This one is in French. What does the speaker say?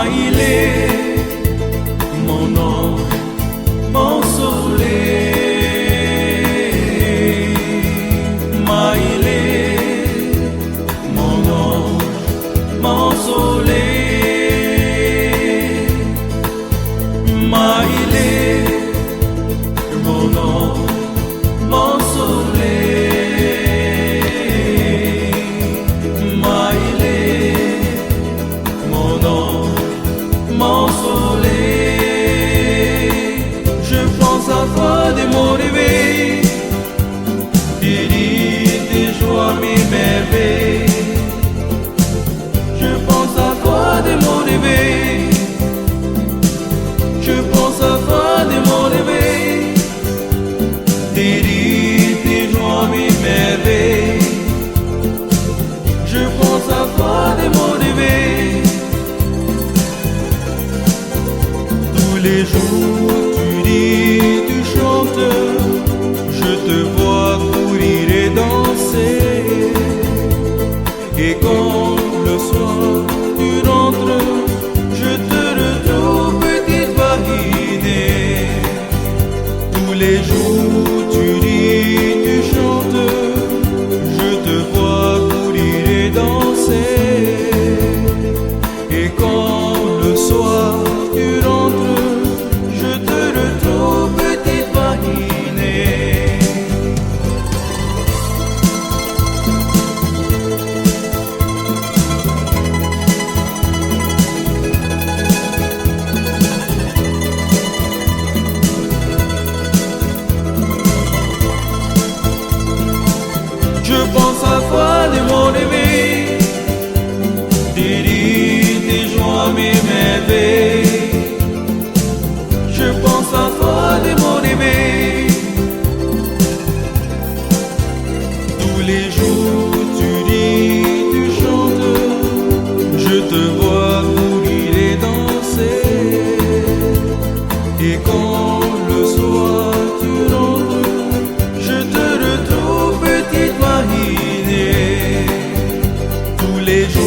Maïlé, mon ange, mon soleil. Maïlé, mon ange, mon soleil. Maïlé, mon ange, mon soleil. Maïlé, mon ange, mon soleil. Je pense à toi de mon réveil, tes joies, mes merveilles. Je pense à toi de mon réveil, je pense à toi de mon réveil, tes joies, mes merveilles. Je pense à toi de mon réveil. Tous les jours tu dis, tu chantes, je te vois courir et danser. Et quand le soir tu rentres, je te retrouve petite Wahidé. Tous les jours tu dis, tu chantes, je te vois courir et danser. Et quand le soir tu rentres, je te retrouve petite Wahidé. Je pense à toi de mon réveil, tes joies, mes merveilles. Je pense à toi de mon réveil. Tous les jours tu dis, tu chantes, je te vois courir et danser. Et quand le soir tu rentres, je te retrouve petite Wahidé. Tous les jours